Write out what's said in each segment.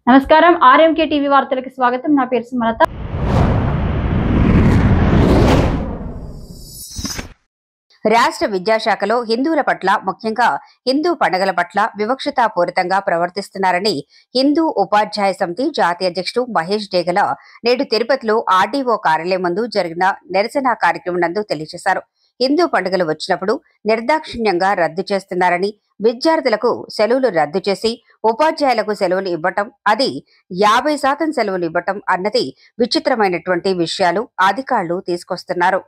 నమస్కారం RMK TV వార్తలకు స్వాగతం. నా పేరు సుమలత. రాష్ట్ర విద్యాశాఖలో హిందువుల పట్ల ముఖ్యంగా హిందూ పండుగల పట్ల వివక్షతాపూరితంగా ప్రవర్తిస్తున్నారని హిందూ ఉపాధ్యాయ సమితి జాతీయ అధ్యక్షుడు మహేష్ డేగల నేడు తిరుపతిలో ఆర్డీఓ కార్యాలయం ముందు జరిగిన నిరసన కార్యక్రమం నందు తెలియజేశారు. హిందూ పండుగలు వచ్చినప్పుడు నిర్దాక్షిణ్యంగా రద్దు చేస్తున్నారని, విద్యార్థులకు సెలవులు రద్దు చేసి ఉపాధ్యాయులకు సెలవులు ఇవ్వటం, అది 50% సెలవులు ఇవ్వటం అన్నది విచిత్రమైనటువంటి విషయాలు అధికారులు తీసుకొస్తున్నారు.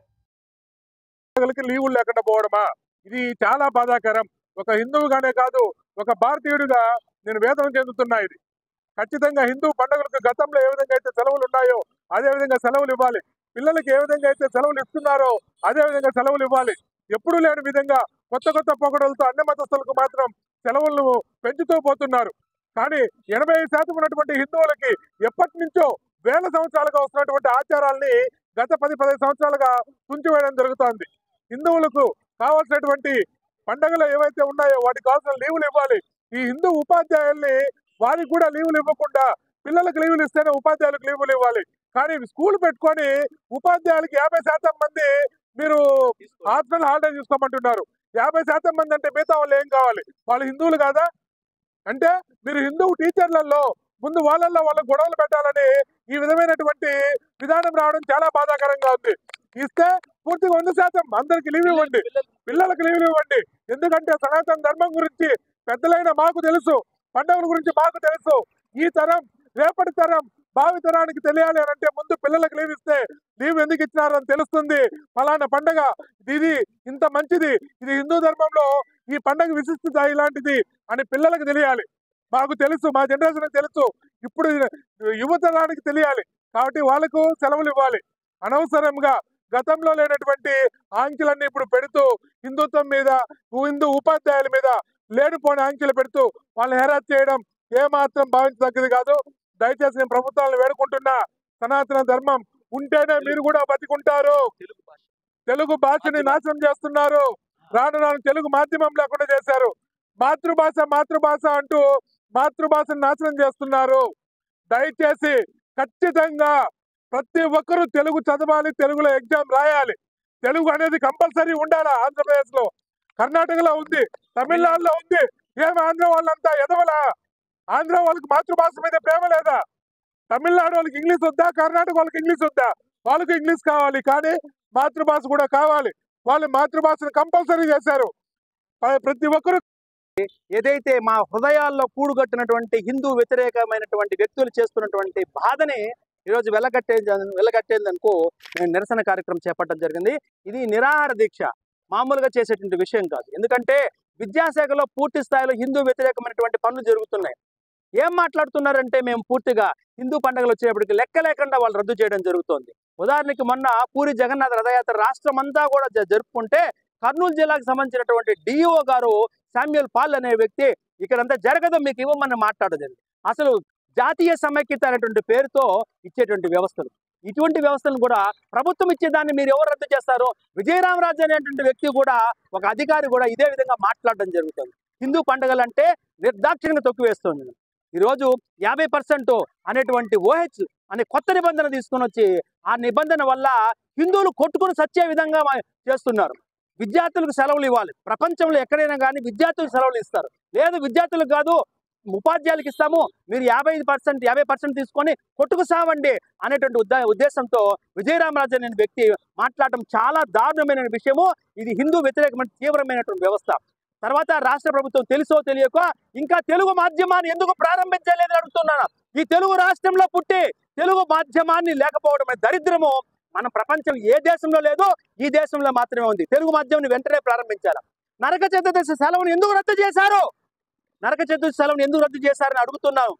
లీవులు లేకుండా పోవడమా, ఇది చాలా బాధాకరం. ఒక హిందువుగానే కాదు, ఒక భారతీయుడిగా నేను వేదన చెందుతున్నా. ఇది ఖచ్చితంగా హిందూ పండుగలకు గతంలో ఏ విధంగా అయితే సెలవులు ఉన్నాయో అదే విధంగా సెలవులు ఇవ్వాలి. పిల్లలకి ఏ విధంగా అయితే సెలవులు ఇస్తున్నారో అదే విధంగా సెలవులు ఇవ్వాలి. ఎప్పుడూ లేని విధంగా కొత్త కొత్త పొగడలతో అన్ని మతస్థులకు మాత్రం సెలవులను పెంచుతూ పోతున్నారు. కానీ 85% ఉన్నటువంటి హిందువులకి ఎప్పటి నుంచో వేల సంవత్సరాలుగా వస్తున్నటువంటి ఆచారాల్ని గత 10-15 సంవత్సరాలుగా తుంచివేయడం జరుగుతోంది. హిందువులకు కావాల్సినటువంటి పండుగలు ఏవైతే ఉన్నాయో వాటికి కావాల్సిన లీవులు ఇవ్వాలి. ఈ హిందూ ఉపాధ్యాయుల్ని వారికి కూడా లీవులు ఇవ్వకుండా పిల్లలకు లీవులు ఇస్తేనే ఉపాధ్యాయులకు లీవులు ఇవ్వాలి. కానీ స్కూల్ పెట్టుకొని ఉపాధ్యాయులకి 50% మంది మీరు ఆప్షనల్ హాలిడే తీసుకోమంటున్నారు. 50% మంది అంటే మిగతా వాళ్ళు ఏం కావాలి? వాళ్ళు హిందువులు కాదా? అంటే మీరు హిందూ టీచర్లలో ముందు వాళ్ళల్లో వాళ్ళ గొడవలు పెట్టాలని ఈ విధమైనటువంటి విధానం రావడం చాలా బాధాకరంగా ఉంది. ఇస్తే పూర్తిగా 100% అందరికి లీవ్ ఇవ్వండి, పిల్లలకు లీవ్ ఇవ్వండి. ఎందుకంటే సనాతన ధర్మం గురించి పెద్దలైన మాకు తెలుసు, పండుగల గురించి మాకు తెలుసు. ఈ తరం రేపటి తరం భావి తరానికి తెలియాలి అని అంటే ముందు పిల్లలకు లీవ్ ఇస్తే లీవ్ ఎందుకు ఇచ్చినారు అని తెలుస్తుంది. ఫలానా పండుగ ఇది ఇంత మంచిది, ఇది హిందూ ధర్మంలో ఈ పండుగ విశిష్టత ఇలాంటిది అని పిల్లలకు తెలియాలి. మాకు తెలుసు, మా జనరేషన్ తెలుసు, ఇప్పుడు యువతరానికి తెలియాలి. కాబట్టి వాళ్ళకు సెలవులు ఇవ్వాలి. అనవసరంగా గతంలో లేనటువంటి ఆంక్షలన్నీ ఇప్పుడు పెడుతూ హిందుత్వం మీద, హిందూ ఉపాధ్యాయుల మీద లేనిపోని ఆంక్షలు పెడుతూ వాళ్ళని హెరాస్ చేయడం ఏమాత్రం భావించదగ్గది కాదు. దయచేసి నేను ప్రభుత్వాలను వేడుకుంటున్నా, సనాతన ధర్మం ఉంటేనే మీరు కూడా బతికుంటారు. తెలుగు భాషని నాశనం చేస్తున్నారు. రాను రాను తెలుగు మాధ్యమం లేకుండా చేశారు. మాతృభాష అంటూ మాతృభాషను నాశనం చేస్తున్నారు. దయచేసి ఖచ్చితంగా ప్రతి ఒక్కరూ తెలుగు చదవాలి, తెలుగులో ఎగ్జామ్ రాయాలి. తెలుగు అనేది కంపల్సరీ ఉండాలా? ఆంధ్రప్రదేశ్ లో, కర్ణాటకలో ఉంది, తమిళనాడులో ఉంది. ఏమి ఆంధ్ర వాళ్ళంతా ఎదవలా? ఆంధ్ర వాళ్ళకి మాతృభాష మీద ప్రేమ లేదా? తమిళనాడు వాళ్ళకి ఇంగ్లీష్ వద్దా? కర్ణాటక వాళ్ళకి ఇంగ్లీష్ వద్దా? వాళ్ళకి ఇంగ్లీష్ కావాలి, కానీ మాతృభాష కూడా కావాలి. వాళ్ళు మాతృభాషను కంపల్సరీ చేశారు. ప్రతి ఒక్కరు ఏదైతే మా హృదయాల్లో కూడుగట్టినటువంటి హిందూ వ్యతిరేకమైనటువంటి వ్యక్తులు చేస్తున్నటువంటి బాధని ఈరోజు వెళ్ళగట్టేందుకు నేను నిరసన కార్యక్రమం చేపట్టడం జరిగింది. ఇది నిరాహార దీక్ష, మామూలుగా చేసేటువంటి విషయం కాదు. ఎందుకంటే విద్యాశాఖలో పూర్తి స్థాయిలో హిందూ వ్యతిరేకమైనటువంటి పనులు జరుగుతున్నాయి. ఏం మాట్లాడుతున్నారంటే మేము పూర్తిగా హిందూ పండుగలు వచ్చేప్పటికి లెక్క లేకుండా వాళ్ళు రద్దు చేయడం జరుగుతోంది. ఉదాహరణకి మొన్న పూరి జగన్నాథ రథయాత్ర రాష్ట్రం అంతా కూడా జరుపుకుంటే కర్నూలు జిల్లాకు సంబంధించినటువంటి డిఓ గారు శామ్యూల్ పాల్ అనే వ్యక్తి ఇక్కడంతా జరగదు మీకు ఇవ్వమని మాట్లాడదండి. అసలు జాతీయ సమైక్యత అనేటువంటి పేరుతో ఇచ్చేటువంటి వ్యవస్థలు, ఇటువంటి వ్యవస్థను కూడా ప్రభుత్వం ఇచ్చేదాన్ని మీరు ఎవరు రద్దు చేస్తారు? విజయరామరాజు అనేటువంటి వ్యక్తి కూడా, ఒక అధికారి కూడా ఇదే విధంగా మాట్లాడడం జరుగుతుంది. హిందూ పండుగలంటే నిర్దాక్షిణ్యంగా తొక్కివేస్తుంది. ఈరోజు 50% అనేటువంటి OH అనే కొత్త నిబంధన తీసుకొని వచ్చి ఆ నిబంధన వల్ల హిందువులు కొట్టుకుని సచ్చే విధంగా చేస్తున్నారు. విద్యార్థులకు సెలవులు ఇవ్వాలి. ప్రపంచంలో ఎక్కడైనా కానీ విద్యార్థులకు సెలవులు ఇస్తారు. లేదు విద్యార్థులకు కాదు ఉపాధ్యాయులకు ఇస్తాము, మీరు 50% తీసుకొని కొట్టుకు సావండి అనేటువంటి ఉద్దేశంతో విజయరామరాజు అనే వ్యక్తి మాట్లాడటం చాలా దారుణమైన విషయము. ఇది హిందూ వ్యతిరేకమైన తీవ్రమైనటువంటి వ్యవస్థ. తర్వాత రాష్ట్ర ప్రభుత్వం తెలుసో తెలియక ఇంకా తెలుగు మాధ్యమాన్ని ఎందుకు ప్రారంభించలేదని అడుగుతున్నాను. ఈ తెలుగు రాష్ట్రంలో పుట్టి తెలుగు మాధ్యమాన్ని లేకపోవడమే దరిద్రము. మన ప్రపంచం ఏ దేశంలో లేదో ఈ దేశంలో మాత్రమే ఉంది. తెలుగు మాధ్యమాన్ని వెంటనే ప్రారంభించాలి. నరక చతుర్దశి సెలవును ఎందుకు రద్దు చేశారు? నరక చతుర్దశి సెలవును ఎందుకు రద్దు చేశారని అడుగుతున్నాను.